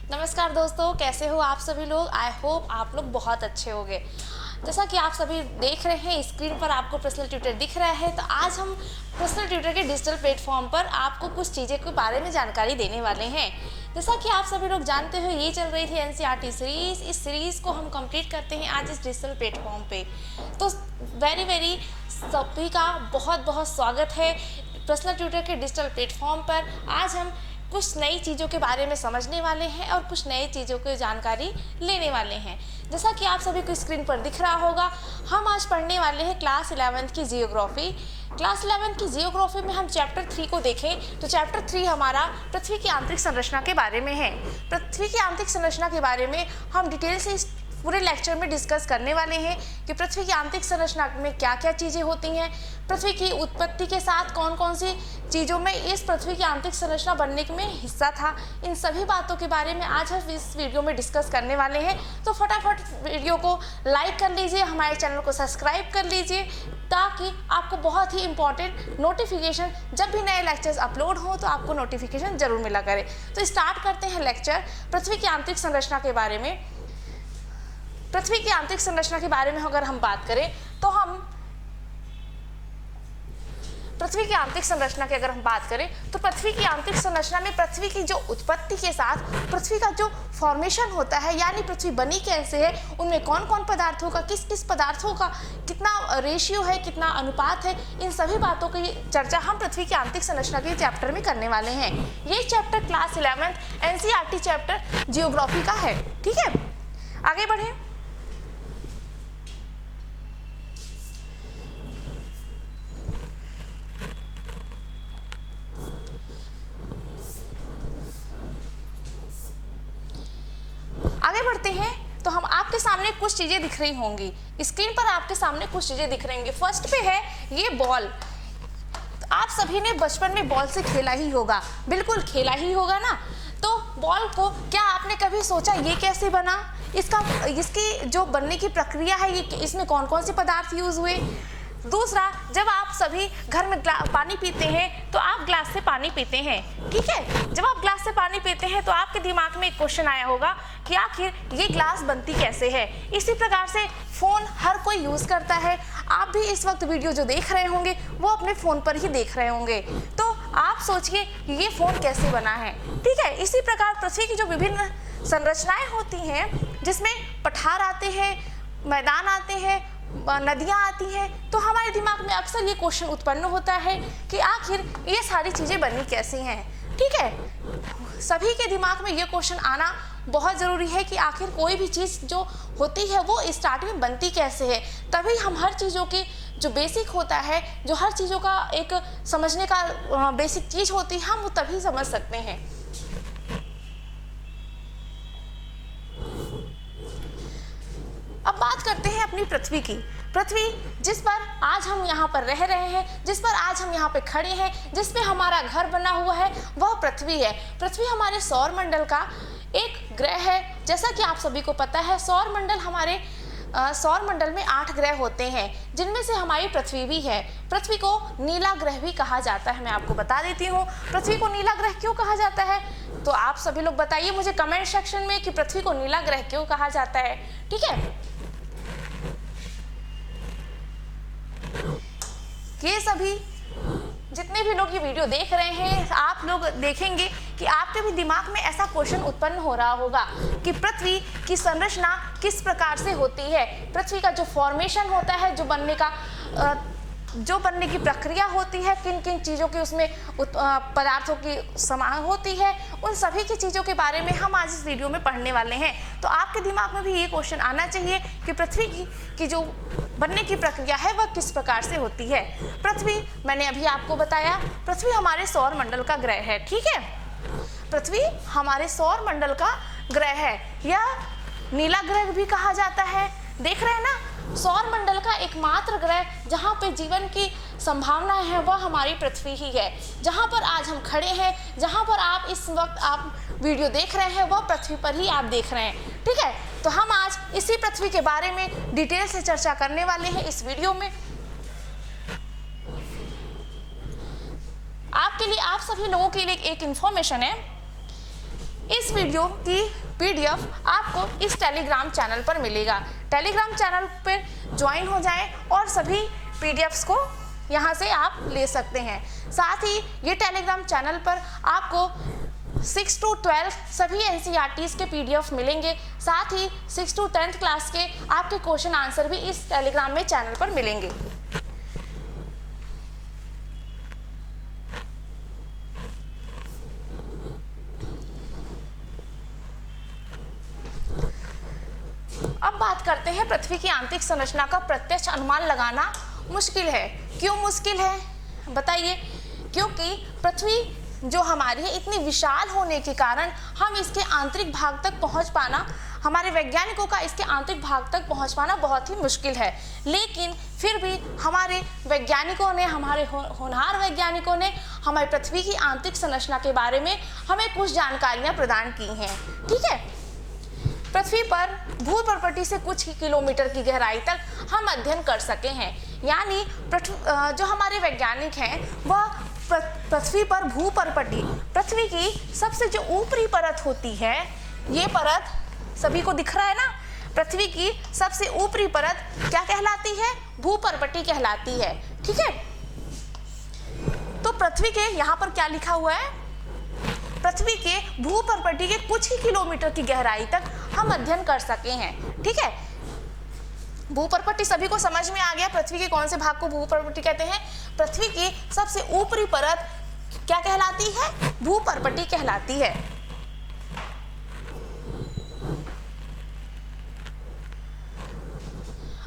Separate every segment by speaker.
Speaker 1: नमस्कार दोस्तों, कैसे हो आप सभी लोग। आई होप आप लोग बहुत अच्छे होंगे। जैसा कि आप सभी देख रहे हैं स्क्रीन पर आपको पर्सनल ट्यूटर दिख रहा है, तो आज हम पर्सनल ट्यूटर के डिजिटल प्लेटफॉर्म पर आपको कुछ चीज़ें के बारे में जानकारी देने वाले हैं। जैसा कि आप सभी लोग जानते हो, ये चल रही थी एनसीईआरटी सीरीज़। इस सीरीज़ को हम कंप्लीट करते हैं आज इस डिजिटल प्लेटफॉर्म पे। तो वेरी सभी का बहुत बहुत स्वागत है पर्सनल ट्यूटर के डिजिटल प्लेटफॉर्म पर। आज हम कुछ नई चीज़ों के बारे में समझने वाले हैं और कुछ नई चीज़ों की जानकारी लेने वाले हैं। जैसा कि आप सभी को स्क्रीन पर दिख रहा होगा, हम आज पढ़ने वाले हैं क्लास 11th की जियोग्राफी। क्लास 11th की जियोग्राफी में हम चैप्टर 3 को देखें तो चैप्टर 3 हमारा पृथ्वी की आंतरिक संरचना के बारे में है। पृथ्वी की आंतरिक संरचना के बारे में हम डिटेल से इस पूरे लेक्चर में डिस्कस करने वाले हैं कि पृथ्वी की आंतरिक संरचना में क्या क्या चीज़ें होती हैं, पृथ्वी की उत्पत्ति के साथ कौन कौन सी चीज़ों में इस पृथ्वी की आंतरिक संरचना बनने में हिस्सा था। इन सभी बातों के बारे में आज हम इस वीडियो में डिस्कस करने वाले हैं। तो फटाफट वीडियो को लाइक कर लीजिए, हमारे चैनल को सब्सक्राइब कर लीजिए, ताकि आपको बहुत ही इंपॉर्टेंट नोटिफिकेशन जब भी नए लेक्चर्स अपलोड हों तो आपको नोटिफिकेशन जरूर मिला करे। तो स्टार्ट करते हैं लेक्चर पृथ्वी की आंतरिक संरचना के बारे में। पृथ्वी की आंतरिक संरचना के बारे में अगर हम बात करें तो हम पृथ्वी की आंतरिक संरचना की अगर हम बात करें तो पृथ्वी की आंतरिक संरचना में पृथ्वी की जो उत्पत्ति के साथ पृथ्वी का जो फॉर्मेशन होता है, यानी पृथ्वी बनी कैसे है, उनमें कौन कौन पदार्थों का किस किस पदार्थों का कितना रेशियो है, कितना अनुपात है, इन सभी बातों की चर्चा हम पृथ्वी की आंतरिक संरचना के चैप्टर में करने वाले हैं। ये chapter class 11th NCERT chapter geography का है। ठीक है, आगे बढ़े। आगे बढ़ते हैं तो हम आपके सामने कुछ चीजें दिख रही होंगी स्क्रीन पर, आपके सामने कुछ चीजें दिख रही होंगी। फर्स्ट पे है ये बॉल। तो आप सभी ने बचपन में बॉल से खेला ही होगा, बिल्कुल खेला ही होगा ना। तो बॉल को क्या आपने कभी सोचा ये कैसे बना, इसकी जो बनने की प्रक्रिया है, ये इसमें कौन कौन से पदार्थ यूज हुए। दूसरा, जब आप सभी घर में पानी पीते हैं तो आप ग्लास से पानी पीते हैं। ठीक है, जब आप ग्लास से पानी पीते हैं तो आपके दिमाग में एक क्वेश्चन आया होगा कि आखिर ये ग्लास बनती कैसे है। इसी प्रकार से फ़ोन हर कोई यूज़ करता है। आप भी इस वक्त वीडियो जो देख रहे होंगे वो अपने फ़ोन पर ही देख रहे होंगे। तो आप सोचिए ये फ़ोन कैसे बना है। ठीक है, इसी प्रकार पृथ्वी की जो विभिन्न संरचनाएँ होती हैं, जिसमें पठार आते हैं, मैदान आते हैं, नदियाँ आती हैं, तो हमारे दिमाग में अक्सर ये क्वेश्चन उत्पन्न होता है कि आखिर ये सारी चीज़ें बनी कैसी हैं। ठीक है, सभी के दिमाग में ये क्वेश्चन आना बहुत ज़रूरी है कि आखिर कोई भी चीज़ जो होती है वो स्टार्ट में बनती कैसे है। तभी हम हर चीज़ों की जो बेसिक होता है, जो हर चीज़ों का एक समझने का बेसिक चीज़ होती है, हम वो तभी समझ सकते हैं। अब बात करते हैं अपनी पृथ्वी की। पृथ्वी जिस पर आज हम यहाँ पर रह रहे हैं, जिस पर आज हम यहाँ पे खड़े हैं, जिस पे हमारा घर बना हुआ है, वह पृथ्वी है। पृथ्वी हमारे सौर मंडल का एक ग्रह है। जैसा कि आप सभी को पता है, सौर मंडल में 8 ग्रह होते हैं, जिनमें से हमारी पृथ्वी भी है। पृथ्वी को नीला ग्रह भी कहा जाता है। मैं आपको बता देती हूँ पृथ्वी को नीला ग्रह क्यों कहा जाता है। तो आप सभी लोग बताइए मुझे कमेंट सेक्शन में कि पृथ्वी को नीला ग्रह क्यों कहा जाता है। ठीक है, ये सभी जितने भी लोग ये वीडियो देख रहे हैं, आप लोग देखेंगे कि आपके भी दिमाग में ऐसा क्वेश्चन उत्पन्न हो रहा होगा कि पृथ्वी की संरचना किस प्रकार से होती है, पृथ्वी का जो फॉर्मेशन होता है, जो बनने की प्रक्रिया होती है, किन किन चीज़ों की उसमें पदार्थों की समान होती है, उन सभी की चीज़ों के बारे में हम आज इस वीडियो में पढ़ने वाले हैं। तो आपके दिमाग में भी ये क्वेश्चन आना चाहिए कि पृथ्वी की जो बनने की प्रक्रिया है वह किस प्रकार से होती है। पृथ्वी, मैंने अभी आपको बताया, पृथ्वी हमारे सौर मंडल का ग्रह है। ठीक है, पृथ्वी हमारे सौर मंडल का ग्रह है, या नीला ग्रह भी कहा जाता है। देख रहे हैं ना, सौर मंडल का एकमात्र ग्रह जहाँ पे जीवन की संभावनाएं हैं वह हमारी पृथ्वी ही है। जहाँ पर आज हम खड़े हैं, जहाँ पर आप इस वक्त आप वीडियो देख रहे हैं, वह पृथ्वी पर ही आप देख रहे हैं। ठीक है, तो हम आज इसी पृथ्वी के बारे में डिटेल से चर्चा करने वाले हैं इस वीडियो में। आपके लिए, आप सभी लोगों के लिए एक इन्फॉर्मेशन है इस वीडियो की PDF आपको इस टेलीग्राम चैनल पर मिलेगा। टेलीग्राम चैनल पर ज्वाइन हो जाएं और सभी PDFs को यहाँ से आप ले सकते हैं। साथ ही ये टेलीग्राम चैनल पर आपको 6 to 12 सभी NCERTs के PDF मिलेंगे। साथ ही 6 to 10th क्लास के आपके क्वेश्चन आंसर भी इस टेलीग्राम में चैनल पर मिलेंगे। अब बात करते हैं पृथ्वी की आंतरिक संरचना का प्रत्यक्ष अनुमान लगाना मुश्किल है। क्यों मुश्किल है बताइए? क्योंकि पृथ्वी जो हमारी है इतनी विशाल होने के कारण हम इसके आंतरिक भाग तक पहुंच पाना, हमारे वैज्ञानिकों का इसके आंतरिक भाग तक पहुंच पाना बहुत ही मुश्किल है। लेकिन फिर भी हमारे वैज्ञानिकों ने, हमारे होनहार वैज्ञानिकों ने हमारी पृथ्वी की आंतरिक संरचना के बारे में हमें कुछ जानकारियां प्रदान की हैं। ठीक है, पृथ्वी पर भूपर्पटी से कुछ ही किलोमीटर की गहराई तक हम अध्ययन कर सके हैं। यानी जो हमारे वैज्ञानिक हैं वह पृथ्वी पर भूपर्पटी, पृथ्वी की सबसे जो ऊपरी परत होती है, ये परत सभी को दिख रहा है ना, पृथ्वी की सबसे ऊपरी परत क्या कहलाती है? भूपर्पटी कहलाती है। ठीक है, तो पृथ्वी के यहाँ पर क्या लिखा हुआ है? पृथ्वी के भूपर्पटी के कुछ ही किलोमीटर की गहराई तक हम अध्ययन कर सके हैं। ठीक है, भूपर्पटी सभी को समझ में आ गया? पृथ्वी के कौन से भाग को भूपर्पटी कहते हैं? पृथ्वी की सबसे ऊपरी परत क्या कहलाती है? भूपर्पटी कहलाती है।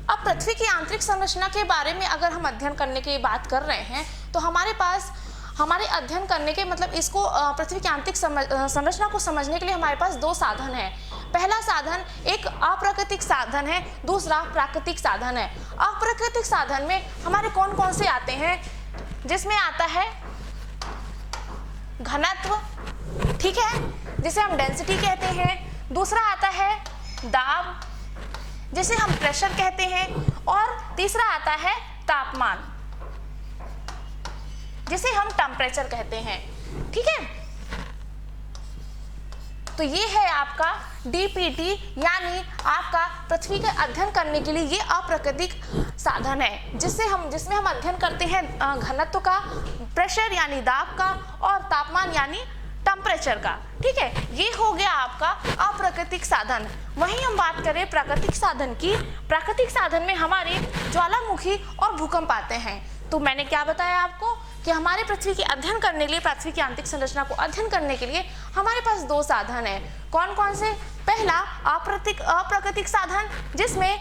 Speaker 1: अब पृथ्वी की आंतरिक संरचना के बारे में अगर हम अध्ययन करने की बात कर रहे हैं तो हमारे पास हमारे अध्ययन करने के मतलब इसको पृथ्वी की आंतरिक संरचना को समझने के लिए हमारे पास दो साधन हैं। पहला साधन एक अप्राकृतिक साधन है, दूसरा प्राकृतिक साधन है। अप्राकृतिक साधन में हमारे कौन कौन से आते हैं? जिसमें आता है घनत्व, ठीक है, जिसे हम डेंसिटी कहते हैं। दूसरा आता है दाब, जिसे हम प्रेशर कहते हैं। और तीसरा आता है तापमान, जिसे हम टेम्परेचर कहते हैं। ठीक है, तो ये है आपका DPT, यानी आपका पृथ्वी का अध्ययन करने के लिए ये अप्राकृतिक साधन है, जिसमें हम अध्ययन करते हैं घनत्व का, प्रेशर यानी दाब का, और तापमान यानी टेम्परेचर का। ठीक है, ये हो गया आपका अप्राकृतिक साधन। वहीं हम बात करें प्राकृतिक साधन की। प्राकृतिक साधन में हमारे ज्वालामुखी और भूकंप आते हैं। तो मैंने क्या बताया आपको कि हमारे पृथ्वी के अध्ययन करने के लिए, पृथ्वी की आंतरिक संरचना को अध्ययन करने के लिए हमारे पास दो साधन हैं। कौन कौन से? पहला अप्राकृतिक साधन, जिसमें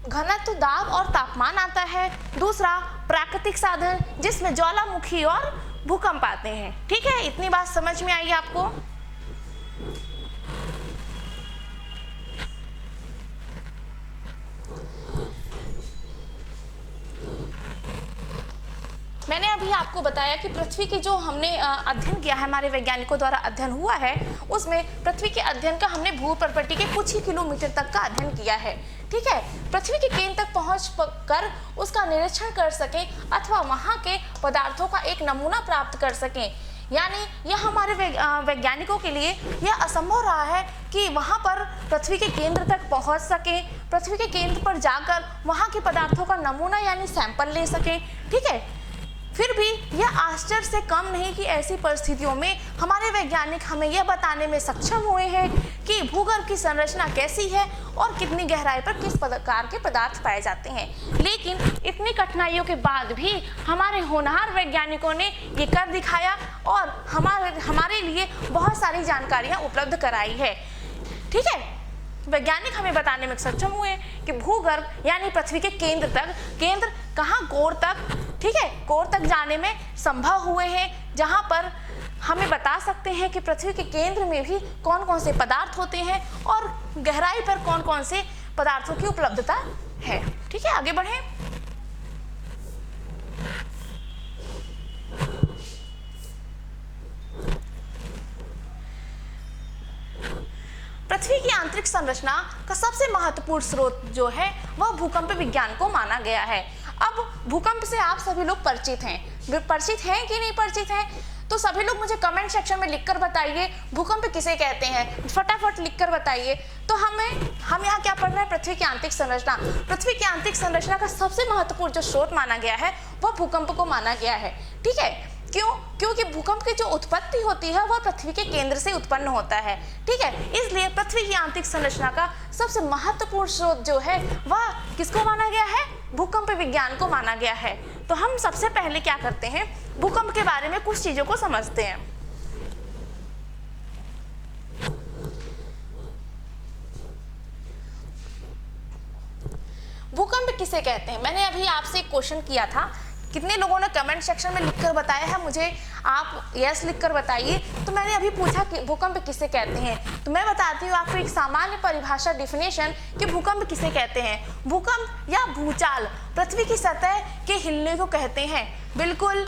Speaker 1: घनत्व, दाब और तापमान आता है। दूसरा प्राकृतिक साधन, जिसमें ज्वालामुखी और भूकंप आते हैं। ठीक है, इतनी बात समझ में आई आपको? मैंने अभी आपको बताया कि पृथ्वी की जो हमने अध्ययन किया है, हमारे वैज्ञानिकों द्वारा अध्ययन हुआ है, उसमें पृथ्वी के अध्ययन का हमने भूपर्पटी के कुछ ही किलोमीटर तक का अध्ययन किया है। ठीक है, पृथ्वी के केंद्र तक पहुंच कर उसका निरीक्षण कर सकें अथवा वहां के पदार्थों का एक नमूना प्राप्त कर सकें। यानी यह हमारे वैज्ञानिकों के लिए यह असंभव रहा है कि वहां पर पृथ्वी के केंद्र तक पहुंच सकें, पृथ्वी के केंद्र पर जाकर वहां के पदार्थों का नमूना यानी सैंपल ले सकें। ठीक है, फिर भी यह आश्चर्य से कम नहीं कि ऐसी परिस्थितियों में हमारे वैज्ञानिक हमें यह बताने में सक्षम हुए हैं कि भूगर्भ की संरचना कैसी है और कितनी गहराई पर किस प्रकार के पदार्थ पाए जाते हैं। लेकिन इतनी कठिनाइयों के बाद भी हमारे होनहार वैज्ञानिकों ने ये कर दिखाया और हमारे लिए बहुत सारी जानकारियाँ उपलब्ध कराई है। ठीक है, वैज्ञानिक हमें बताने में सक्षम हुए कि भूगर्भ यानी पृथ्वी के केंद्र कहाँ, कोर तक, ठीक है, कोर तक जाने में संभव हुए हैं, जहाँ पर हमें बता सकते हैं कि पृथ्वी के केंद्र में भी कौन कौन से पदार्थ होते हैं और गहराई पर कौन कौन से पदार्थों की उपलब्धता है। ठीक है, आगे बढ़ें। पृथ्वी की आंतरिक संरचना का सबसे महत्वपूर्ण स्रोत जो है वह भूकंप विज्ञान को माना गया है। अब भूकंप से आप सभी लोग परिचित हैं कि नहीं परिचित हैं? तो सभी लोग मुझे कमेंट सेक्शन में लिखकर बताइए भूकंप किसे कहते हैं, फटाफट लिखकर बताइए। तो हम यहाँ क्या पढ़ रहे हैं, पृथ्वी की आंतरिक संरचना। पृथ्वी की आंतरिक संरचना का सबसे महत्वपूर्ण जो स्रोत माना गया है वह भूकंप को माना गया है। ठीक है, क्यों? क्योंकि भूकंप की जो उत्पत्ति होती है वह पृथ्वी के केंद्र से उत्पन्न होता है। ठीक है, इसलिए पृथ्वी की आंतरिक संरचना का सबसे महत्वपूर्ण स्रोत जो है वह किसको माना गया है, भूकंप विज्ञान को माना गया है। तो हम सबसे पहले क्या करते हैं, भूकंप के बारे में कुछ चीजों को समझते हैं। भूकंप किसे कहते हैं? मैंने अभी आपसे एक क्वेश्चन किया था, कितने लोगों ने कमेंट सेक्शन में लिखकर बताया है मुझे, आप यस लिखकर बताइए। तो मैंने अभी पूछा कि भूकंप किसे कहते हैं, तो मैं बताती हूँ आपको एक सामान्य परिभाषा, डिफिनेशन कि भूकंप किसे कहते हैं। भूकंप या भूचाल पृथ्वी की सतह के हिलने को कहते हैं। बिल्कुल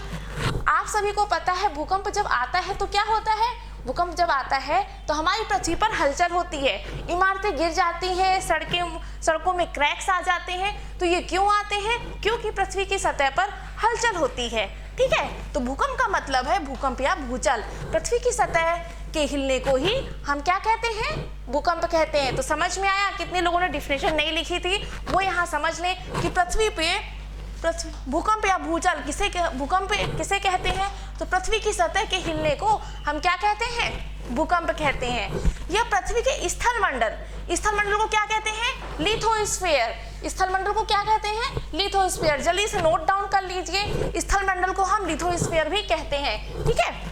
Speaker 1: आप सभी को पता है भूकंप जब आता है तो क्या होता है, भूकंप जब आता है तो हमारी पृथ्वी पर हलचल होती है, इमारतें गिर जाती हैं, सड़कों में क्रैक्स आ जाते हैं। तो ये क्यों आते हैं, क्योंकि पृथ्वी की सतह पर हलचल होती है। ठीक है, तो भूकंप का मतलब है भूकंप या भूचाल, पृथ्वी की सतह के हिलने को ही हम क्या कहते हैं, भूकंप कहते हैं। तो समझ में आया? कितने लोगों ने डिफिनेशन नहीं लिखी थी वो यहाँ समझ लें कि पृथ्वी पे भूकंप या भूचाल भूकंप किसे कहते हैं, तो पृथ्वी की सतह के हिलने को हम क्या कहते हैं, भूकंप कहते हैं। यह पृथ्वी के स्थलमंडल को क्या कहते हैं, लिथोस्फीयर। स्थलमंडल को क्या कहते हैं, लिथोस्फीयर। जल्दी से नोट डाउन कर लीजिए, स्थलमंडल को हम लिथोस्फीयर भी कहते हैं। ठीक है,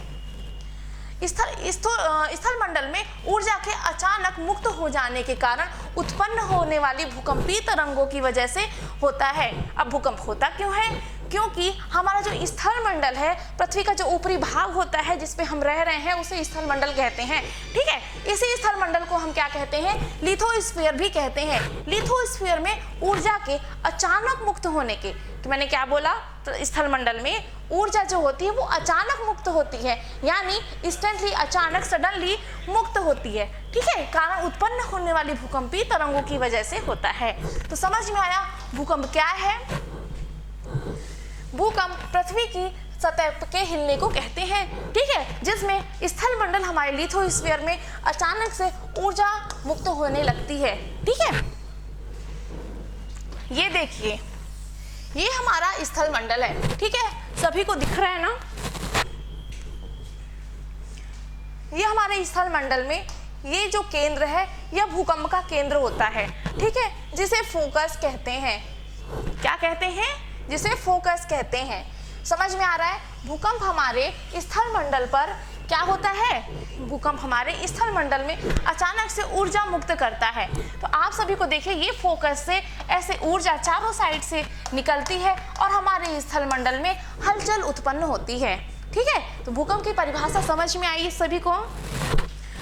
Speaker 1: स्थलमंडल में ऊर्जा के अचानक मुक्त हो जाने के कारण उत्पन्न होने वाली भूकंपीय तरंगों की वजह से होता है। अब भूकंप होता क्यों है, क्योंकि हमारा जो स्थलमंडल है, पृथ्वी का जो ऊपरी भाग होता है जिसपे हम रह रहे हैं उसे स्थलमंडल कहते हैं। ठीक है, इसी स्थलमंडल को हम क्या कहते हैं, लिथोस्फीयर भी कहते हैं। लिथोस्फीयर में ऊर्जा के अचानक मुक्त होने के, तो मैंने क्या बोला, तो स्थलमंडल में ऊर्जा जो होती है वो अचानक मुक्त होती है, यानी इंस्टेंटली, अचानक, सडनली मुक्त होती है। ठीक है, कारण उत्पन्न होने वाली भूकंपीय तरंगों की वजह से होता है। तो समझ में आया भूकंप क्या है। भूकंप पृथ्वी की सतह के हिलने को कहते हैं। ठीक है, जिसमें स्थलमंडल हमारे लिथोस्फीयर में अचानक से ऊर्जा मुक्त होने लगती है। ठीक है, ये देखिए, ये हमारा स्थलमंडल है। ठीक है, सभी को दिख रहा है ना, ये हमारे स्थलमंडल में ये जो केंद्र है यह भूकंप का केंद्र होता है। ठीक है, जिसे फोकस कहते हैं। क्या कहते हैं, जिसे फोकस कहते हैं। समझ में आ रहा है, भूकंप हमारे स्थलमंडल पर क्या होता है, भूकंप हमारे स्थलमंडल में अचानक से ऊर्जा मुक्त करता है। तो आप सभी को देखिए, ये फोकस से ऐसे ऊर्जा चारों साइड से निकलती है और हमारे स्थलमंडल में हलचल उत्पन्न होती है। ठीक है, तो भूकंप की परिभाषा समझ में आई सभी को।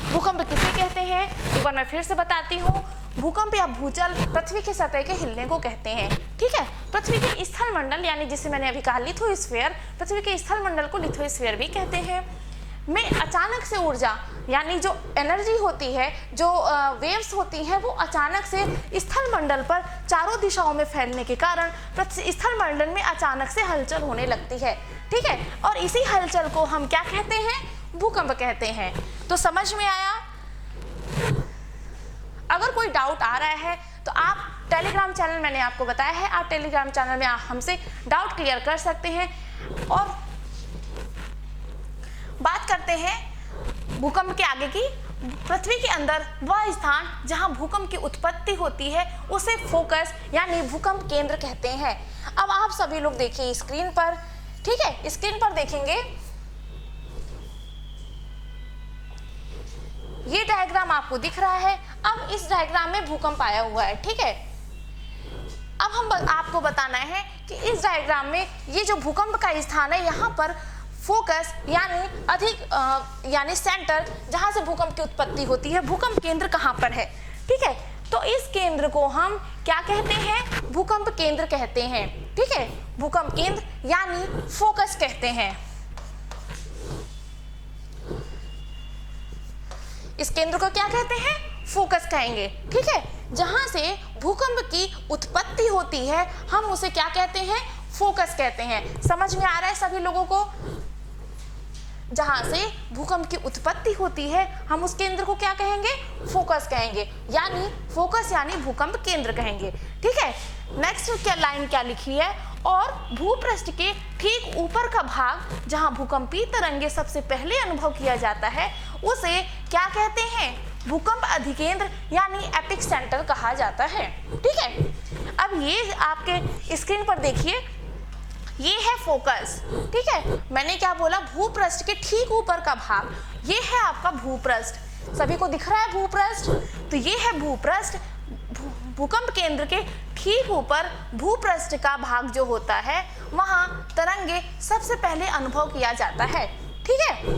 Speaker 1: भूकंप किसे कहते हैं, एक बार मैं फिर से बताती हूँ। भूकंप या भूचाल पृथ्वी की सतह के हिलने को कहते हैं। ठीक है, पृथ्वी के स्थलमंडल यानी जिसे मैंने अभी कहा लिथोस्फीयर, पृथ्वी के स्थलमंडल को लिथोस्फीयर भी कहते हैं, में अचानक से ऊर्जा यानी जो एनर्जी होती है, जो वेव्स होती हैं, वो अचानक से स्थलमंडल पर चारों दिशाओं में फैलने के कारण स्थलमंडल में अचानक से हलचल होने लगती है। ठीक है, और इसी हलचल को हम क्या कहते हैं, भूकंप कहते हैं। तो समझ में आया। अगर कोई डाउट आ रहा है तो आप टेलीग्राम चैनल, मैंने आपको बताया है, आप टेलीग्राम चैनल में हमसे डाउट क्लियर कर सकते हैं। और बात करते हैं भूकंप के आगे की। पृथ्वी के अंदर वह स्थान जहां भूकंप की उत्पत्ति होती है उसे फोकस यानी भूकंप केंद्र कहते हैं। अब आप सभी लोग देखिए स्क्रीन पर। ठीक है, स्क्रीन पर देखेंगे, ये डायग्राम आपको दिख रहा है। अब इस डायग्राम में भूकंप आया हुआ है। ठीक है, अब हम आपको बताना है कि इस डायग्राम में ये जो भूकंप का स्थान है, यहाँ पर फोकस यानी अधिक यानी सेंटर, जहां से भूकंप की उत्पत्ति होती है, भूकंप केंद्र कहाँ पर है। ठीक है, तो इस केंद्र को हम क्या कहते हैं, भूकंप केंद्र कहते हैं। ठीक है, भूकंप केंद्र यानी फोकस कहते हैं। इस केंद्र को क्या कहते हैं, फोकस कहेंगे। ठीक है, जहां से भूकंप की उत्पत्ति होती है हम उसे क्या कहते हैं, फोकस कहते हैं। समझ में आ रहा है सभी लोगों को। जहां से भूकंप की उत्पत्ति होती है, हम उस केंद्र को क्या कहेंगे? फोकस कहेंगे, यानी फोकस यानी भूकंप केंद्र कहेंगे। ठीक है, नेक्स्ट क्या लाइन क्या लिखी है? और भूपृष्ठ के ठीक ऊपर का भाग जहां भूकंपीय तरंगे सबसे पहले अनुभव किया जाता है उसे क्या कहते हैं? भूकंप अधिकेंद्र यानी एपिक सेंटर कहा जाता है। ठीक है, अब ये आपके स्क्रीन पर देखिए, ये है फोकस। ठीक है, मैंने क्या बोला? भूपृष्ठ के ठीक ऊपर का भाग, ये है आपका भूपृष्ठ। सभी को दिख रहा है भूपृष्ठ? तो ये है भूपृष्ठ। भूकंप केंद्र के ठीक ऊपर भूपृष्ठ का भाग जो होता है वहां तरंगे सबसे पहले अनुभव किया जाता है। ठीक है,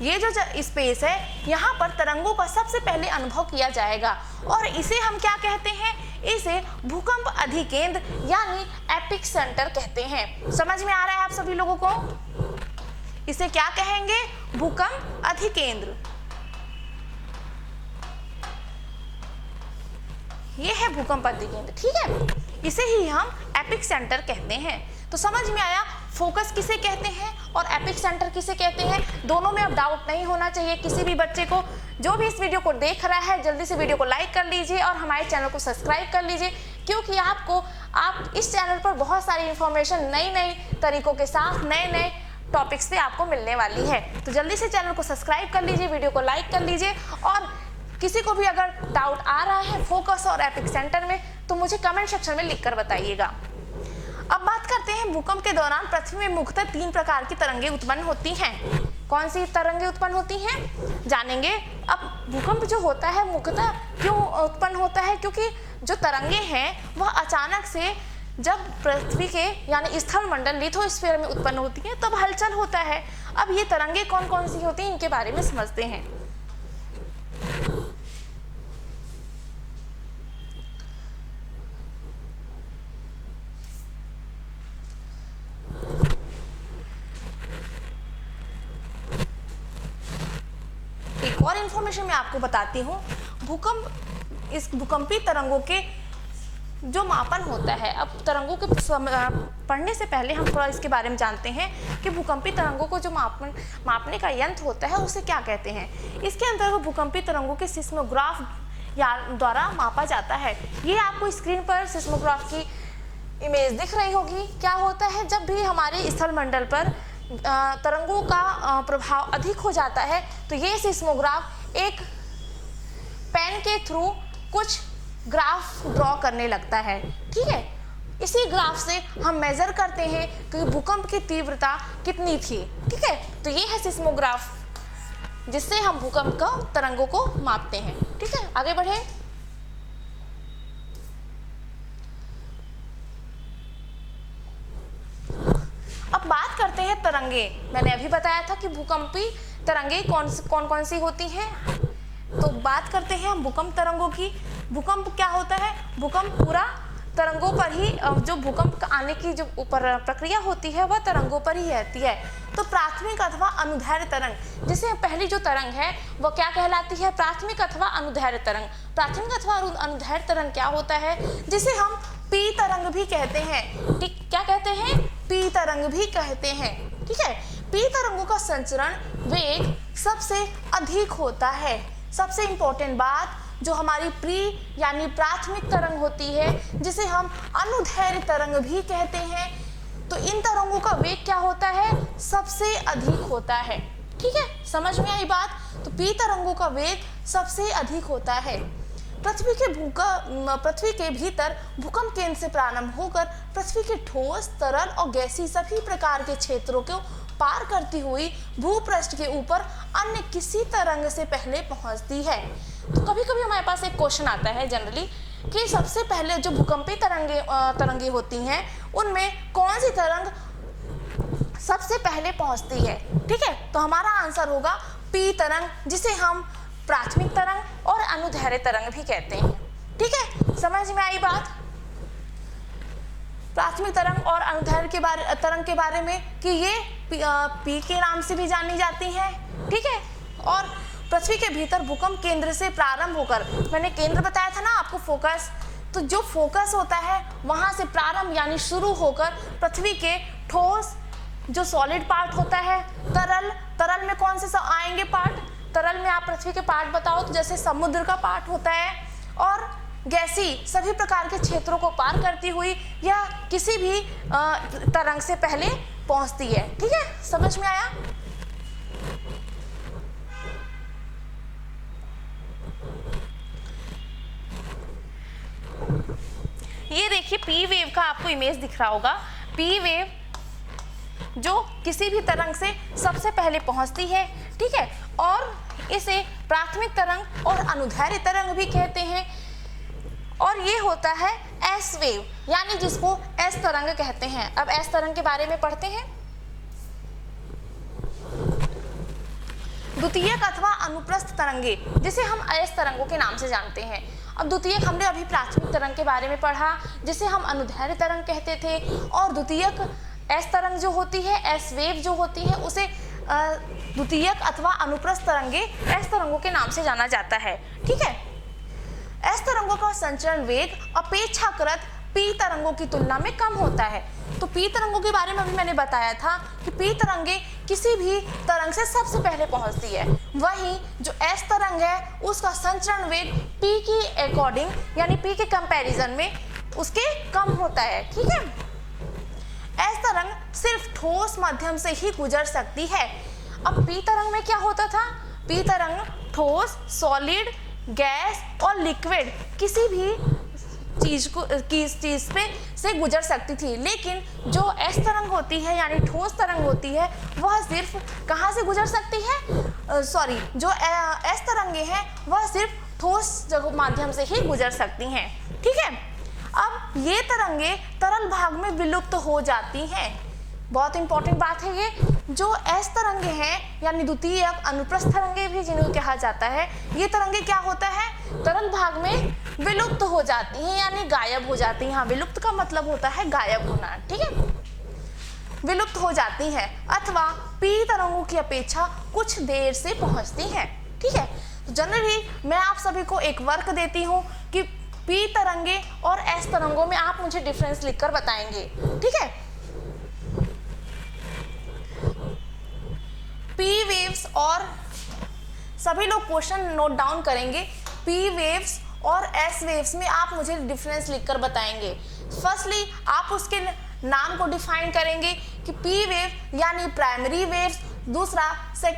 Speaker 1: ये जो स्पेस है यहाँ पर तरंगों का सबसे पहले अनुभव किया जाएगा और इसे हम क्या कहते हैं? इसे भूकंप अधिकेंद्र यानी एपिक सेंटर कहते हैं। समझ में आ रहा है आप सभी लोगों को? इसे क्या कहेंगे? भूकंप अधिकेंद्र। ये है भूकंप अधिकेंद्र। ठीक है, इसे ही हम एपिक सेंटर कहते हैं। तो समझ में आया फोकस किसे कहते हैं और एपिक सेंटर किसे कहते हैं? दोनों में अब डाउट नहीं होना चाहिए किसी भी बच्चे को। जो भी इस वीडियो को देख रहा है जल्दी से वीडियो को लाइक कर लीजिए और हमारे चैनल को सब्सक्राइब कर लीजिए, क्योंकि आप इस चैनल पर बहुत सारी इंफॉर्मेशन नई तरीकों के साथ नए टॉपिक्स पे आपको मिलने वाली है। तो जल्दी से चैनल को सब्सक्राइब कर लीजिए, वीडियो को लाइक कर लीजिए और किसी को भी अगर डाउट आ रहा है फोकस और एपिक सेंटर में तो मुझे कमेंट सेक्शन में लिखकर बताइएगा। अब बात करते हैं भूकंप के दौरान पृथ्वी में मुख्यतः 3 प्रकार की तरंगें उत्पन्न होती हैं। कौन सी तरंगें उत्पन्न होती हैं जानेंगे। अब भूकंप जो होता है मुख्यतः क्यों उत्पन्न होता है? क्योंकि जो तरंगें हैं वह अचानक से जब पृथ्वी के यानी स्थल मंडल लिथोस्फीयर में उत्पन्न होती है तब हलचल होता है। अब ये तरंगें कौन कौन सी होती हैं इनके बारे में समझते हैं। एक और इन्फॉर्मेशन मैं आपको बताती हूँ। इस भूकंपीय तरंगों के जो मापन होता है, अब तरंगों के पढ़ने से पहले हम थोड़ा इसके बारे में जानते हैं कि भूकंपीय तरंगों को जो मापने का यंत्र होता है उसे क्या कहते हैं। इसके अंतर्गत भूकंपीय तरंगों के सिस्मोग्राफ द्वारा मापा जाता है। ये आपको स्क्रीन पर सिस्मोग्राफ की इमेज दिख रही होगी। क्या होता है? जब भी हमारे स्थल मंडल पर तरंगों का प्रभाव अधिक हो जाता है तो ये सिस्मोग्राफ एक पेन के थ्रू कुछ ग्राफ ड्रॉ करने लगता है। ठीक है, इसी ग्राफ से हम मेजर करते हैं कि भूकंप की तीव्रता कितनी थी। ठीक है, तो ये है सिस्मोग्राफ जिससे हम भूकंप का तरंगों को मापते हैं। ठीक है, आगे बढ़े। अब बात करते हैं तरंगे। मैंने अभी बताया था कि भूकंपीय तरंगे कौन सी होती हैं। तो बात करते हैं हम भूकंप तरंगों की। भूकंप क्या होता है? भूकंप पूरा तरंगों पर ही, जो भूकंप आने की जो प्रक्रिया होती है वह तरंगों पर ही रहती है। तो प्राथमिक अथवा अनुदैर्घ्य तरंग, जिसे पहली जो तरंग है वह क्या कहलाती है? प्राथमिक अथवा अनुदैर्घ्य तरंग। प्राथमिक अथवा अनुदैर्घ्य तरंग क्या होता है? जिसे हम पी तरंग भी कहते हैं। ठीक, क्या कहते हैं? पी तरंग भी कहते हैं। ठीक है, पी तरंगों का संचरण वेग सबसे अधिक होता है। सबसे इंपॉर्टेंट बात, जो हमारी प्री यानी प्राथमिक तरंग होती है जिसे हम अनुदैर्घ्य तरंग भी कहते हैं, तो इन तरंगों का वेग क्या होता है? सबसे अधिक होता है। ठीक है, समझ में आई बात? तो पी तरंगों का वेग सबसे अधिक होता है। पृथ्वी के भीतर भूकंप केंद्र से प्रारंभ होकर पृथ्वी के ठोस, तरल और गैसीय सभी प्रकार के क्षेत्रों को पार करती हुई भूपृष्ठ के ऊपर अन्य किसी तरंग से पहले पहुंचती है। तो कभी कभी हमारे पास एक क्वेश्चन आता है जनरली कि सबसे पहले जो भूकंपीय तरंगे होती हैं उनमें कौन सी तरंग सबसे पहले पहुंचती है। ठीक है, तो हमारा आंसर होगा पी तरंग, जिसे हम प्राथमिक तरंग और अनुदैर्घ्य तरंग भी कहते हैं। ठीक है, समझ में आई बात? प्राथमिक तरंग और अनुदैर्घ्य तरंग के बारे में कि ये पी के नाम से भी जानी जाती हैं। ठीक है, और पृथ्वी के भीतर भूकंप केंद्र से प्रारंभ होकर, मैंने केंद्र बताया था ना आपको, फोकस, तो जो फोकस होता है वहां से प्रारंभ यानी शुरू होकर पृथ्वी के ठोस, जो सॉलिड पार्ट होता है, तरल, तरल में कौन से सब आएंगे पार्ट, तरल में आप पृथ्वी के पार्ट बताओ तो जैसे समुद्र का पार्ट होता है, और गैसी सभी प्रकार के क्षेत्रों को पार करती हुई यह किसी भी तरंग से पहले पहुंचती है। ठीक है, समझ में आया? ये देखिए पी वेव का आपको इमेज दिख रहा होगा। पी वेव जो किसी भी तरंग से सबसे पहले पहुंचती है, ठीक है, और इसे प्राथमिक तरंग और अनुदैर्ध्य तरंग भी कहते हैं। और ये होता है एस वेव, यानी जिसको एस तरंग कहते हैं। अब एस तरंग के बारे में पढ़ते हैं। द्वितीयक अथवा अनुप्रस्थ तरंगे, जिसे हम एस तरंगों के नाम से जानते हैं। अब द्वितीयक हमने अभी प्राथमिक तरंग के बारे में पढ़ा, जिसे हम अनुदैर्ध्य तरंग कहते थे, और द्वितीयक एस तरंग जो होती है, एस वेव जो होती है, उसे द्वितीयक अथवा अनुप्रस्थ तरंगे एस तरंगों के नाम से जाना जाता है। ठीक है, एस तरंगों का संचरण वेग अपेक्षाकृत पी तरंगों की तुलना में कम होता है। तो पी तरंगों के बारे में अभी मैंने बताया था कि पी तरंगे किसी भी तरंग से सबसे पहले पहुंचती है, वहीं जो एस तरंग है उसका संचरण वेग पी की अकॉर्डिंग, यानी पी के कंपैरिजन में उसके कम होता है। ठीक है, एस तरंग सिर्फ ठोस माध्यम से ही गुजर सकती है। अब पी तरंग में क्या होता था? पी तरंग ठोस, सॉलिड, गैस और लिक्विड किसी भी चीज पे से गुजर सकती थी, लेकिन जो एस तरंग होती है यानी ठोस तरंग होती है वह सिर्फ कहाँ से गुजर सकती है? जो एस तरंगे हैं वह सिर्फ ठोस जगह माध्यम से ही गुजर सकती हैं। ठीक है, अब ये तरंगे तरल भाग में विलुप्त हो जाती हैं। बहुत इंपॉर्टेंट बात है ये। जो एस तरंगे हैं यानी द्वितीयक अनुप्रस्थ तरंगे भी जिन्हें कहा जाता है, ये तरंगे क्या होता है? तरल भाग में विलुप्त हो जाती हैं यानी गायब हो जाती हैं। हाँ, विलुप्त का मतलब होता है गायब होना। ठीक है, विलुप्त हो जाती हैं अथवा पी तरंगों की अपेक्षा कुछ देर से पहुंचती हैं। ठीक है, तो जनरली मैं आप सभी को एक वर्क देती हूँ कि पी तरंगे और एस तरंगों में आप मुझे डिफरेंस लिखकर बताएंगे। ठीक है, पी वेव्स और सभी लोग क्वेश्चन नोट डाउन करेंगे। पी वेव्स और एस वेव्स में आप मुझे डिफरेंस लिखकर बताएंगे। फर्स्टली आप उसके नाम को डिफाइन करेंगे कि पी वेव यानी प्राइमरी वेव्स, दूसरा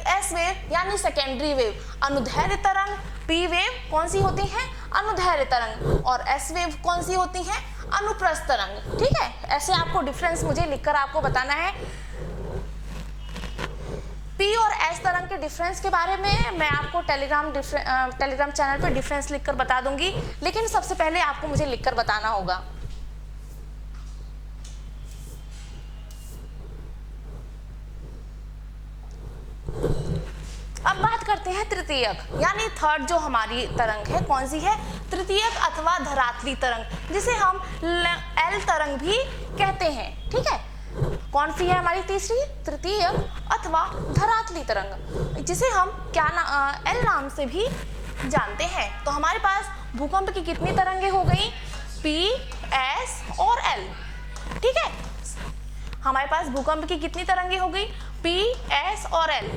Speaker 1: एस वेव यानी सेकेंडरी वेव। अनुदैर्ध्य तरंग पी वेव कौन सी होती है? अनुदैर्ध्य तरंग, और एस वेव कौन सी होती है? अनुप्रस्थ तरंग। ठीक है, ऐसे आपको डिफरेंस मुझे लिखकर आपको बताना है। पी और एस तरंग के डिफरेंस के बारे में मैं आपको टेलीग्राम चैनल पे डिफरेंस लिखकर बता दूंगी, लेकिन सबसे पहले आपको मुझे लिखकर बताना होगा। अब बात करते हैं तृतीयक यानी थर्ड जो हमारी तरंग है, कौन सी है? तृतीयक अथवा धरातली तरंग, जिसे हम एल तरंग भी कहते हैं। ठीक है, कौन सी है हमारी तीसरी? तृतीयक अथवा धरातली तरंग, जिसे हम क्या एल नाम से भी जानते हैं। तो हमारे पास भूकंप की कितनी तरंगे हो गई? पी, एस और एल। ठीक है, हमारे पास भूकंप की कितनी तरंगे हो गई? पी, एस और एल।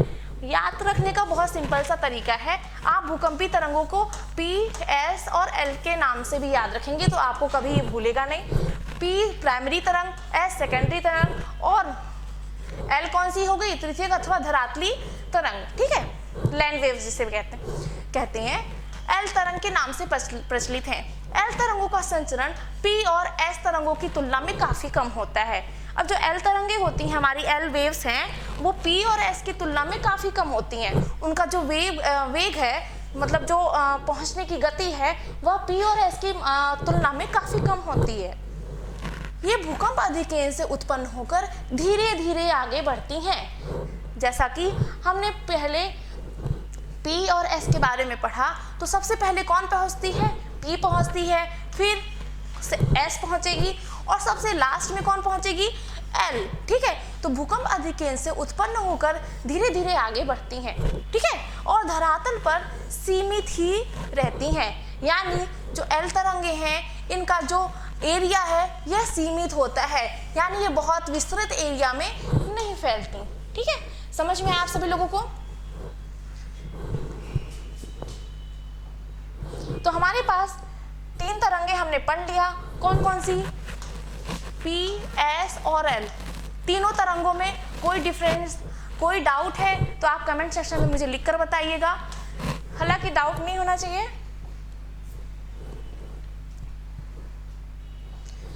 Speaker 1: याद रखने का बहुत सिंपल सा तरीका है, आप भूकंपी तरंगों को पी, एस और एल के नाम से भी याद रखेंगे तो आपको कभी ये भूलेगा नहीं। पी प्राइमरी तरंग, एस सेकेंडरी तरंग और एल कौन सी हो गई? तृतीयक अथवा धरातली तरंग। ठीक है, लैंड वेव्स जिसे कहते हैं, एल तरंग के नाम से प्रचलित हैं। एल तरंगों का संचरण पी और एस तरंगों की तुलना में काफी कम होता है। अब जो एल तरंगे होती हैं, हमारी एल वेव्स हैं, वो पी और एस की तुलना में काफी कम होती हैं। उनका जो वेग है, मतलब जो पहुंचने की गति है, वह पी और एस की तुलना में काफी कम होती है। ये भूकंप अधिकेंद्र से उत्पन्न होकर धीरे धीरे आगे बढ़ती हैं। जैसा कि हमने पहले पी और एस के बारे में पढ़ा, तो सबसे पहले कौन पहुंचती है? पी पहुंचती है, फिर एस पहुंचेगी और सबसे लास्ट में कौन पहुंचेगी? एल। ठीक है, तो भूकंप अधिकेंद्र से उत्पन्न होकर धीरे धीरे आगे बढ़ती हैं। ठीक है, और धरातल पर सीमित ही रहती हैं, यानी जो एल तरंगे हैं इनका जो एरिया है यह सीमित होता है, यानी ये बहुत विस्तृत एरिया में नहीं फैलती। ठीक है, समझ में आया आप सभी लोगों को? तो हमारे पास 3 तरंगे हमने पढ़ लिया, कौन कौन सी? P, S और L। तीनों तरंगों में कोई डिफरेंस, कोई डाउट है तो आप कमेंट सेक्शन में मुझे लिखकर बताइएगा, हालांकि डाउट नहीं होना चाहिए।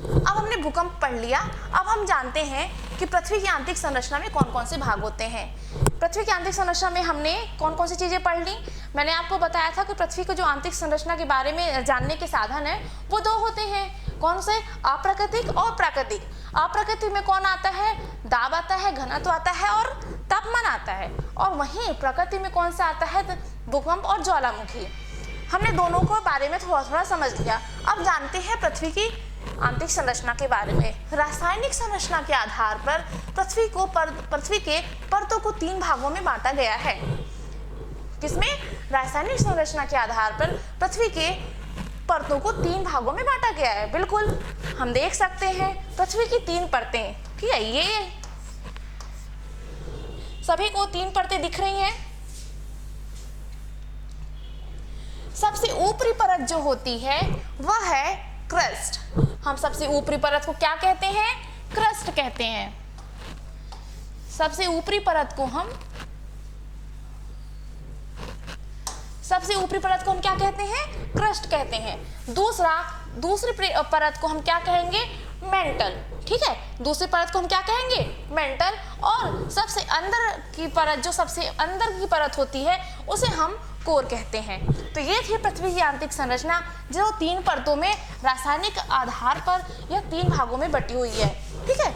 Speaker 1: अब हमने भूकंप पढ़ लिया, अब हम जानते हैं कि पृथ्वी की आंतरिक संरचना में कौन कौन से भाग होते हैं। पृथ्वी की आंतरिक संरचना में हमने कौन कौन सी चीजें पढ़ ली? मैंने आपको बताया था कि पृथ्वी को जो आंतरिक संरचना के बारे में जानने के साधन है वो 2 होते हैं। कौन से? अप्राकृतिक और प्राकृतिक। अप्राकृतिक में कौन आता है? दाब आता है, घनत्व आता है और तापमान आता है। और वहीं प्रकृति में कौन सा आता है? भूकंप और ज्वालामुखी। हमने दोनों को बारे में थोड़ा थोड़ा समझ लिया। अब जानते हैं पृथ्वी की आंतरिक संरचना के बारे में। रासायनिक संरचना के आधार पर पृथ्वी के परतों को 3 भागों में बांटा गया है। किसमें? रासायनिक संरचना के आधार पर पृथ्वी के परतों को 3 भागों में बांटा गया है। बिल्कुल हम देख सकते हैं पृथ्वी की 3 परतें। ठीक है, ये सभी को 3 परतें दिख रही हैं। सबसे ऊपरी परत जो होती है वह है क्रस्ट। हम सबसे ऊपरी परत को क्या कहते हैं? क्रस्ट कहते हैं। सबसे ऊपरी परत को हम क्या कहते हैं? क्रस्ट कहते हैं। दूसरी परत को हम क्या कहेंगे? मेंटल। ठीक है, दूसरी परत को हम क्या कहेंगे? मेंटल। और सबसे अंदर की परत, जो सबसे अंदर की परत होती है, उसे हम कोर कहते हैं। तो ये थी पृथ्वी की आंतरिक संरचना, जो 3 परतों में रासायनिक आधार पर यह 3 भागों में बटी हुई है। ठीक है,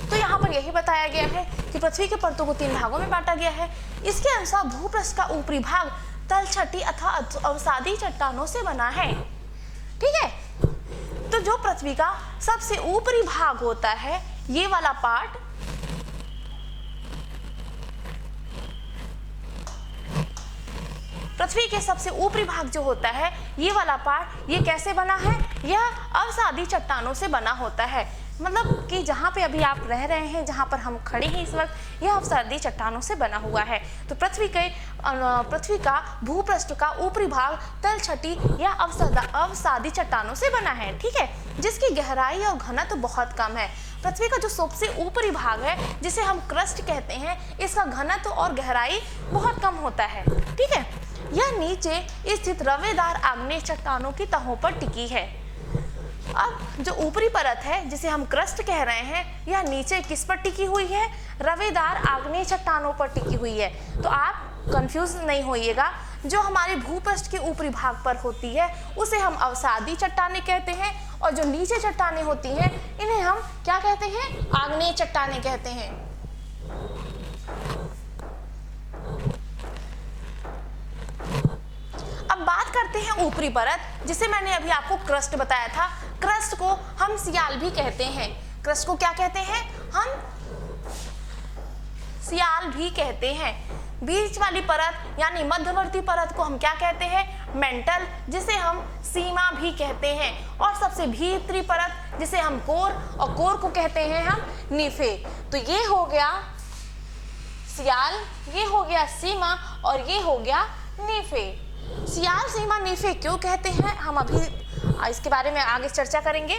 Speaker 1: तो यहाँ पर यही बताया गया है कि पृथ्वी के परतों को 3 भागों में बांटा गया है। इसके अनुसार भूपृष्ठ का ऊपरी भाग तलछटी अथवा अवसादी चट्टानों से बना है। ठीक है, तो जो पृथ्वी का सबसे ऊपरी भाग होता है, ये वाला पार्ट, पृथ्वी के सबसे ऊपरी भाग जो होता है, ये वाला पार्ट, ये कैसे बना है? यह अवसादी चट्टानों से बना होता है। मतलब कि जहाँ पे अभी आप रह रहे हैं, जहाँ पर हम खड़े हैं इस वक्त, यह अवसादी चट्टानों से बना हुआ है। तो पृथ्वी का भूपृष्ठ का ऊपरी भाग तलछटी या अवसादी चट्टानों से बना है। ठीक है, जिसकी गहराई और घनत्व बहुत कम है। पृथ्वी का जो सबसे ऊपरी भाग है, जिसे हम क्रस्ट कहते हैं, इसका घनत्व और गहराई बहुत कम होता है। ठीक है, यह नीचे स्थित रवेदार आग्नेय चट्टानों की तहों पर टिकी है। अब जो ऊपरी परत है, जिसे हम क्रस्ट कह रहे हैं, यह नीचे किस पर टिकी हुई है? रवेदार आग्नेय चट्टानों पर टिकी हुई है। तो आप कंफ्यूज नहीं होइएगा, जो हमारे भूपृष्ठ के ऊपरी भाग पर होती है उसे हम अवसादी चट्टानें कहते हैं, और जो नीचे चट्टानें होती हैं इन्हें हम क्या कहते हैं? आग्नेय चट्टानें कहते हैं। अब बात करते हैं ऊपरी परत, जिसे मैंने अभी आपको क्रस्ट बताया था। क्रस्ट को हम सियाल भी कहते हैं। क्रस्ट को क्या कहते हैं? हम सियाल भी कहते हैं। बीच वाली परत यानी मध्यवर्ती परत को हम क्या कहते हैं? मेंटल, जिसे हम सीमा भी कहते हैं। और सबसे भीतरी परत जिसे हम कोर, और कोर को कहते हैं हम नीफे। तो ये हो गया सियाल, ये हो गया सीमा, और ये हो गया नीफे। सियाल, सीमा, नीफे क्यों कहते हैं, हम अभी इसके बारे में आगे चर्चा करेंगे।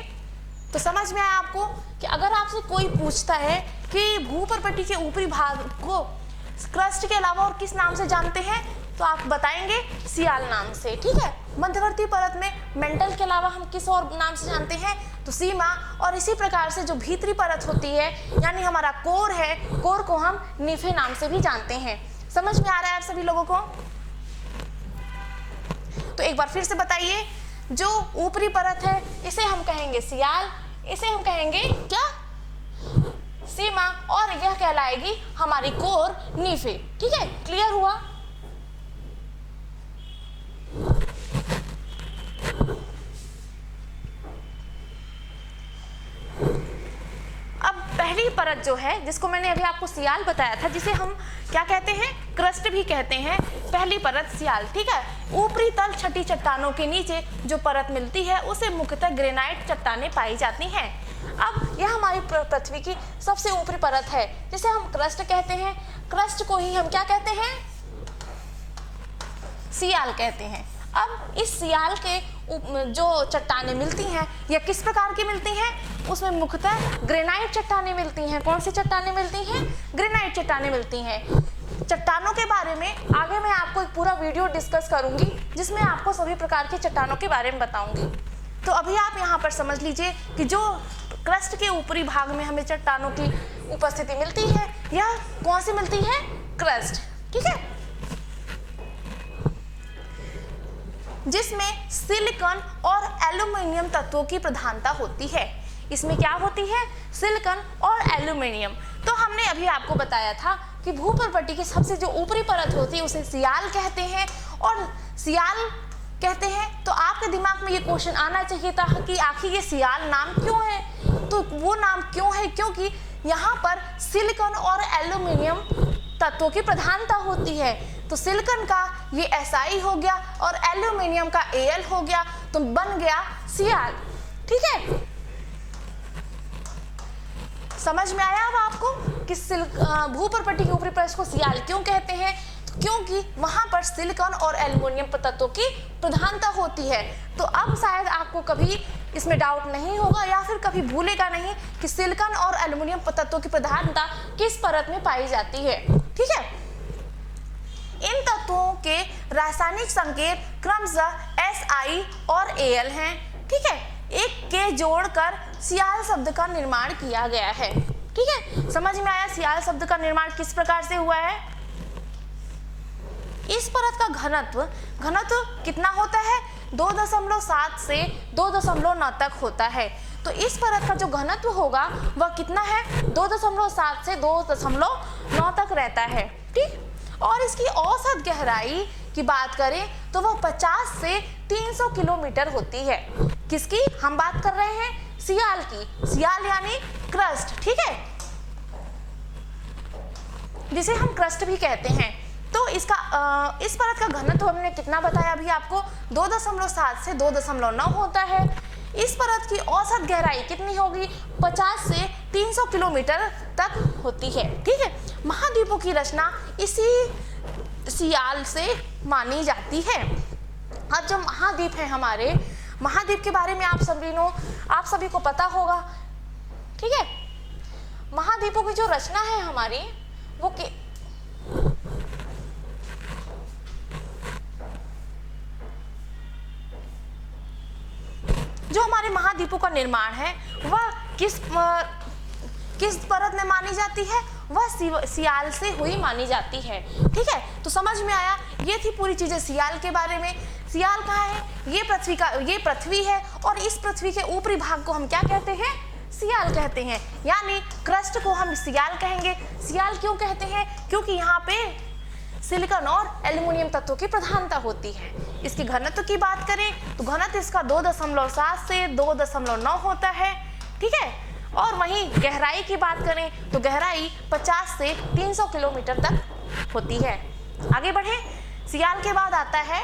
Speaker 1: तो समझ में आया आपको कि अगर आपसे कोई पूछता है कि भूपर्पटी के ऊपरी भाग को क्रस्ट के अलावा और किस नाम से जानते हैं, तो आप बताएंगे सियाल नाम से। ठीक है, मध्यवर्ती परत में मेंटल के अलावा हम किस और नाम से जानते हैं? तो सीमा। और इसी प्रकार से जो भीतरी परत होती है, यानी हमारा कोर है, कोर को हम नीफे नाम से भी जानते हैं। समझ में आ रहा है आप सभी लोगों को? तो एक बार फिर से बताइए, जो ऊपरी परत है इसे हम कहेंगे सियाल, इसे हम कहेंगे क्या? सीमा, और यह कहलाएगी हमारी कोर नीफे। ठीक है, क्लियर हुआ? अब पहली परत जो है, जिसको मैंने अभी आपको सियाल बताया था, जिसे हम क्या कहते हैं? क्रस्ट भी कहते हैं। पहली परत सियाल। ठीक है, ऊपरी तल छठी चट्टानों के नीचे जो परत मिलती है उसे मुख्यतः ग्रेनाइट चट्टानें पाई जाती हैं। अब यह हमारी पृथ्वी की सबसे ऊपरी परत है, जिसे हम क्रस्ट कहते हैं। क्रस्ट को ही हम क्या कहते हैं? सियाल कहते हैं। अब इस सियाल के जो चट्टानें मिलती हैं, यह किस प्रकार की मिलती हैं? उसमें मुख्यतः ग्रेनाइट चट्टानें मिलती हैं। कौन सी चट्टानें मिलती हैं? ग्रेनाइट चट्टानें मिलती हैं। चट्टानों के बारे में आगे मैं आपको एक पूरा वीडियो डिस्कस करूंगी, जिसमें आपको सभी प्रकार की चट्टानों के बारे में बताऊंगी। तो अभी आप यहाँ पर समझ लीजिए कि जो क्रस्ट के ऊपरी भाग में हमें चट्टानों की उपस्थिति मिलती है, यह कौन सी मिलती है? क्रस्ट। ठीक है, जिसमें सिलिकॉन और एल्यूमीनियम तत्वों की प्रधानता होती है। इसमें क्या होती है? सिलिकॉन और एल्यूमीनियम। तो हमने अभी आपको बताया था कि भूपर्वती की सबसे जो ऊपरी परत होती है उसे सियाल कहते हैं। और सियाल कहते हैं तो आपके दिमाग में ये क्वेश्चन आना चाहिए था कि आखिर ये सियाल नाम क्यों है? तो वो नाम क्यों है? क्योंकि यहाँ पर सिलिकॉन और एल्यूमीनियम तत्वों की प्रधानता होती है। तो सिलिकॉन का ये Si हो गया और एल्यूमीनियम का Al हो गया, तो बन गया सियाल। ठीक है, समझ में आया अब आपको कि भूपर्वती की ऊपरी परत को सियाल क्यों कहते हैं? क्योंकि वहां पर सिलिकॉन और एल्यूमीनियम तत्वों की प्रधानता होती है। तो अब शायद आपको कभी इसमें डाउट नहीं होगा या फिर कभी भूलेगा नहीं कि सिलिकॉन और एल्यूमीनियम तत्वों की प्रधानता किस परत में पाई जाती है। ठीक है, इन तत्वों के रासायनिक संकेत क्रमशः Si और Al हैं। ठीक है, एक के जोड़कर सियाल शब्द का निर्माण किया गया है। ठीक है, समझ में आया सियाल शब्द का निर्माण किस प्रकार से हुआ है? इस परत का घनत्व कितना होता है? 2.7 से 2.9 तक होता है। तो इस परत का जो घनत्व होगा वह कितना है? 2.7 से 2.9 तक रहता है। ठीक, और इसकी औसत गहराई की बात करें तो वह 50 से 300 किलोमीटर होती है। किसकी हम बात कर रहे हैं? सियाल की। सियाल यानी क्रस्ट। ठीक है, जिसे हम क्रस्ट भी कहते हैं। तो इसका इस परत का घनत्व हमने कितना बताया अभी आपको? 2.7 से 2.9 होता है। इस परत की औसत गहराई कितनी होगी? 50 से 300 किलोमीटर तक होती है। ठीक है, महाद्वीपों की रचना इसी सियाल से मानी जाती है। अब जो महाद्वीप है हमारे, महाद्वीप के बारे में आप सभी को पता होगा। ठीक है, महाद्वीपों की जो रचना है हमारी वो जो हमारे महाद्वीपों का निर्माण है वह किस परत में मानी जाती है? वह सियाल से हुई मानी जाती है। ठीक है, तो समझ में आया, ये थी पूरी चीजें सियाल के बारे में। सियाल कहाँ है? ये पृथ्वी है और इस पृथ्वी के ऊपरी भाग को हम क्या कहते हैं? सियाल कहते हैं। यानी क्रस्ट को हम सियाल कहेंगे। सियाल क्यों कहते हैं? क्योंकि यहाँ पे सिलिकॉन और एल्यूमीनियम तत्वों की प्रधानता होती है। इसकी घनत्व की बात करें तो घनत्व इसका 2.7 से 2.9 होता है। ठीक है, और वहीं गहराई की बात करें तो गहराई 50 से 300 किलोमीटर तक होती है। आगे बढ़े, सियाल के बाद आता है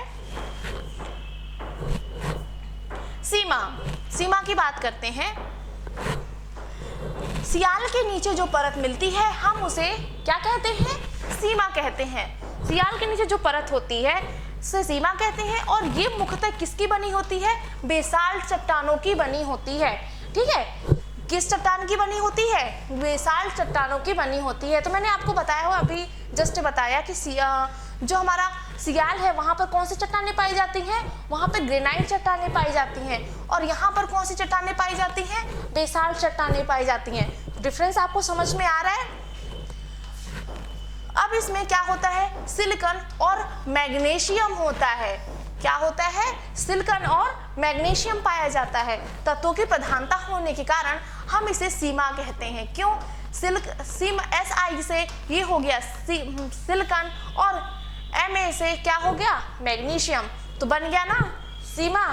Speaker 1: सीमा। सीमा की बात करते हैं। सियाल के नीचे जो परत मिलती है हम उसे क्या कहते हैं? सीमा कहते हैं। सियाल के नीचे जो परत होती है उसे सीमा कहते हैं। और ये मुख्यतः किसकी बनी होती है? बेसाल्ट चट्टानों की बनी होती है। ठीक है, किस चट्टान की बनी होती है? बेसाल्ट चट्टानों की बनी होती है। तो मैंने आपको बताया हुआ अभी जस्ट बताया कि जो हमारा सियाल है वहाँ पर कौन सी चट्टानें पाई जाती हैं? वहाँ पर ग्रेनाइट चट्टानें पाई जाती हैं। और यहाँ पर कौन सी चट्टानें पाई जाती हैं? बेसाल्ट चट्टानें पाई जाती हैं। डिफरेंस आपको समझ में आ रहा है? अब इसमें क्या होता है? सिलिकॉन और मैग्नीशियम होता है। क्या होता है? सिलिकॉन और मैग्नीशियम पाया जाता है। तत्वों की प्रधानता होने के कारण हम इसे सीमा कहते हैं। क्यों? Si से ये हो गया सिलिकॉन और Ma से क्या हो गया? मैग्नीशियम, तो बन गया ना सीमा।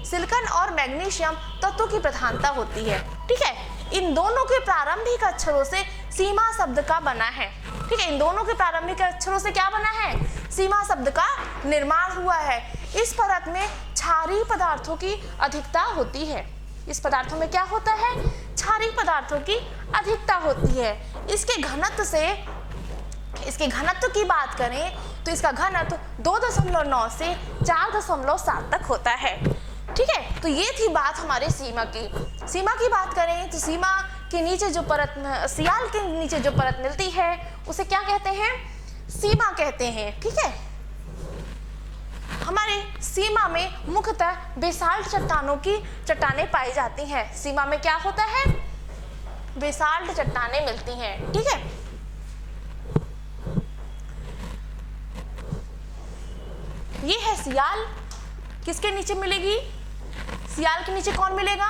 Speaker 1: सिलिकॉन और मैग्नीशियम तत्वों की प्रधानता होती है। ठीक है, इन दोनों के प्रारंभिक अक्षरों से सीमा शब्द का बना है। ठीक है, इन दोनों के प्रारंभिक अक्षरों से क्या बना है? सीमा शब्द का निर्माण हुआ है। इस परत में क्षारीय पदार्थों की अधिकता होती है। इस पदार्थों में क्या होता है? क्षारीय पदार्थों की अधिकता होती है। इसके घनत्व की बात करें तो इसका घनत्व 2.9 से 4.7 तक होता है। ठीक है, तो ये थी बात हमारे सीमा की बात करें तो सीमा के नीचे जो परत, सियाल के नीचे जो परत मिलती है उसे क्या कहते हैं? सीमा कहते हैं। ठीक है, हमारे सीमा में मुख्यतः बेसाल्ट चट्टानें पाई जाती हैं। सीमा में क्या होता है? बेसाल्ट चट्टानें मिलती हैं। ठीक है, ये है सियाल। किसके नीचे मिलेगी? सियाल के नीचे कौन मिलेगा?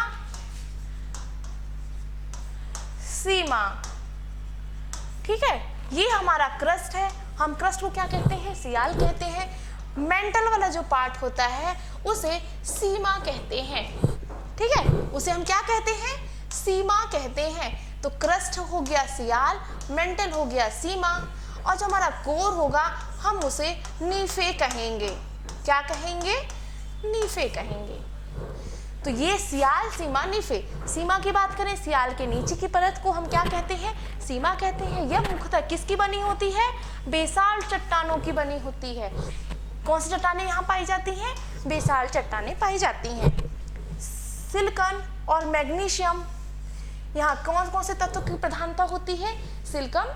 Speaker 1: सीमा। ठीक है, ये हमारा क्रस्ट है। हम क्रस्ट को क्या कहते हैं? सियाल कहते हैं। मेंटल वाला जो पार्ट होता है उसे सीमा कहते हैं। ठीक है, उसे हम क्या कहते हैं? सीमा कहते हैं। तो क्रस्ट हो गया सियाल, मेंटल हो गया सीमा, और जो हमारा कोर होगा हम उसे नीफे कहेंगे। क्या कहेंगे? नीफे कहेंगे। तो ये सियाल, सीमा, नीफे। सीमा की बात करें, सियाल के नीचे की परत को हम क्या कहते हैं? सीमा कहते हैं। यह मुख्यतः किसकी बनी होती है? बेसाल्ट चट्टानों की बनी होती है। कौन सी चट्टानें यहाँ पाई जाती हैं? बेसाल्ट चट्टानें पाई जाती हैं। सिलिकॉन और मैग्नीशियम, यहाँ कौन कौन से तत्वों की प्रधानता होती है? सिलिकॉन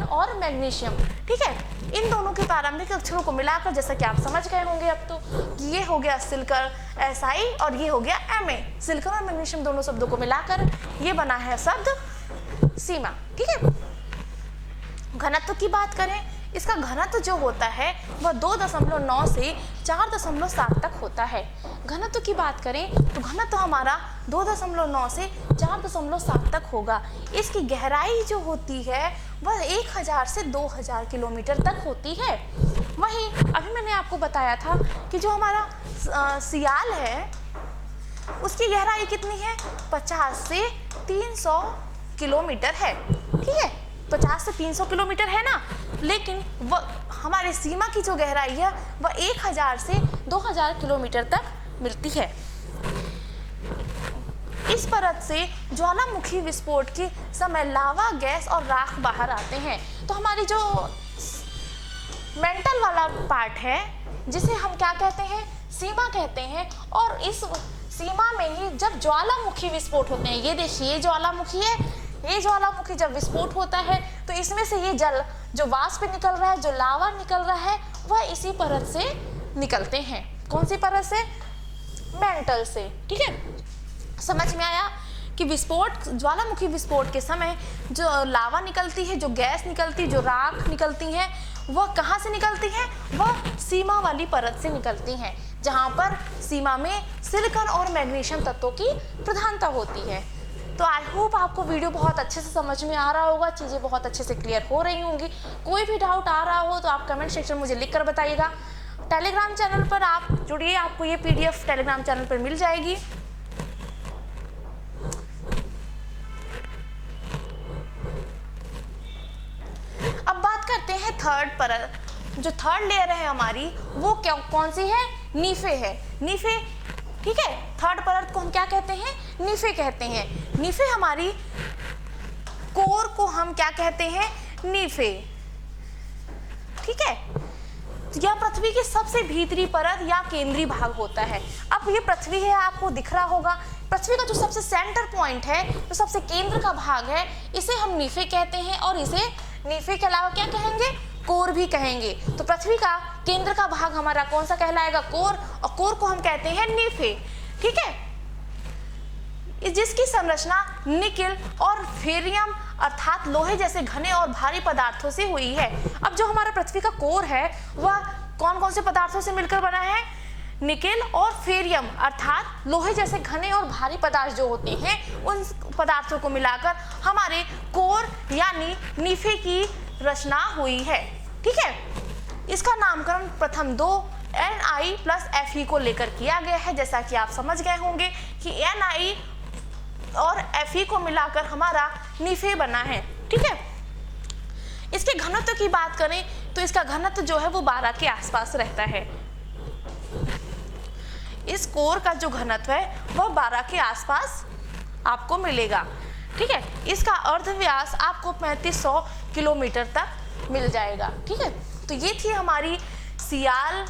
Speaker 1: और मैग्नीशियम। ठीक है, इन दोनों के प्रारंभिक अक्षरों को मिलाकर, जैसा कि आप समझ गए होंगे अब तो, कि ये हो गया सिलिकॉन Si और ये हो गया Ma। सिलिकॉन और मैग्नीशियम दोनों शब्दों को मिलाकर ये बना है शब्द सीमा। ठीक है, घनत्व की बात करें, इसका घनत्व जो होता है वह 2.9 से 4.7 तक होता है। घनत्व की बात करें तो घनत्व हमारा 2.9 से 4.7 तक होगा। इसकी गहराई जो होती है वह 1000 से 2000 किलोमीटर तक होती है। वहीं अभी मैंने आपको बताया था कि जो हमारा सियाल है उसकी गहराई कितनी है? 50 से 300 किलोमीटर है। ठीक है, 50 से 300 किलोमीटर है ना, लेकिन वह हमारे सीमा की जो गहराई है वह 1000 से 2000 किलोमीटर तक मिलती है। इस परत से ज्वालामुखी विस्फोट के समय लावा, गैस और राख बाहर आते हैं। तो हमारी जो मेंटल वाला पार्ट है जिसे हम क्या कहते हैं? सीमा कहते हैं। और इस सीमा में ही जब ज्वालामुखी विस्फोट होते हैं, ये देखिए ये ज्वालामुखी है, ये ज्वालामुखी जब विस्फोट होता है तो इसमें से ये जल जो वाष्प निकल रहा है, जो लावा निकल रहा है, वह इसी परत से निकलते हैं। कौन सी परत से? मेंटल से। ठीक है, समझ में आया कि ज्वालामुखी विस्फोट के समय जो लावा निकलती है, जो गैस निकलती है, जो राख निकलती है, वह कहाँ से निकलती है? वह सीमा वाली परत से निकलती हैं, जहाँ पर सीमा में सिलिकॉन और मैग्नीशियम तत्वों की प्रधानता होती है। तो आई होप आपको वीडियो बहुत अच्छे से समझ में आ रहा होगा, चीज़ें बहुत अच्छे से क्लियर हो रही होंगी। कोई भी डाउट आ रहा हो तो आप कमेंट सेक्शन में मुझे लिख कर बताइएगा। टेलीग्राम चैनल पर आप जुड़िए, आपको ये PDF टेलीग्राम चैनल पर मिल जाएगी। अब बात करते हैं थर्ड परत। जो थर्ड लेयर है हमारी वो कौन सी है? नीफे है। नीफे, ठीक है, थर्ड परत को हम क्या कहते हैं? नीफे कहते हैं। नीफे हमारी कोर को हम क्या कहते हैं? नीफे। ठीक है, यह पृथ्वी की सबसे भीतरी परत या केंद्रीय भाग होता है। अब ये पृथ्वी है, आपको दिख रहा होगा। पृथ्वी का जो सबसे सेंटर पॉइंट है, जो सबसे केंद्र का भाग है, इसे हम नीफे कहते हैं। और इसे नीफे के अलावा क्या कहेंगे? कोर भी कहेंगे। तो पृथ्वी का केंद्र का भाग हमारा कौन सा कहलाएगा? कोर। और कोर को हम कहते हैं नीफे। ठीक है, जिसकी संरचना निकेल और फेरियम अर्थात लोहे जैसे घने और भारी पदार्थों से हुई है। अब जो हमारा पृथ्वी का कोर है वह कौन कौन से पदार्थों से मिलकर बना है? निकेल और फेरियम अर्थात लोहे जैसे घने और भारी पदार्थ जो होते हैं, उन पदार्थों को मिलाकर हमारे कोर यानी नीफे की रचना हुई है। ठीक है, इसका नामकरण प्रथम दो Ni प्लस Fe को लेकर किया गया है। जैसा कि आप समझ गए होंगे कि Ni और Fe को मिलाकर हमारा नीफे बना है। ठीक है, इसके घनत्व की बात करें तो इसका घनत्व जो है वो 12 के आसपास रहता है। इस कोर का जो घनत्व है वह 12 के आसपास आपको मिलेगा। ठीक है, इसका अर्ध व्यास आपको 3500 किलोमीटर तक मिल जाएगा। ठीक है, तो ये थी हमारी सियाल,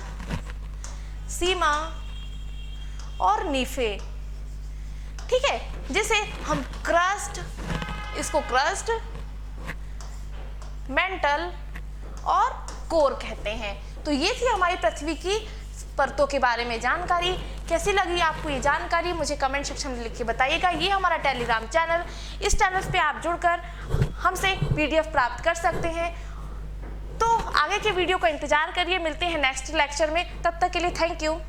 Speaker 1: सीमा और नीफे। ठीक है, जिसे हम क्रस्ट, इसको क्रस्ट, मेंटल और कोर कहते हैं। तो ये थी हमारी पृथ्वी की परतों के बारे में जानकारी। कैसी लगी आपको ये जानकारी, मुझे कमेंट सेक्शन में लिख के बताइएगा। ये हमारा टेलीग्राम चैनल, इस चैनल पे आप जुड़कर हमसे PDF प्राप्त कर सकते हैं। तो आगे के वीडियो का इंतजार करिए, मिलते हैं नेक्स्ट लेक्चर में। तब तक के लिए थैंक यू।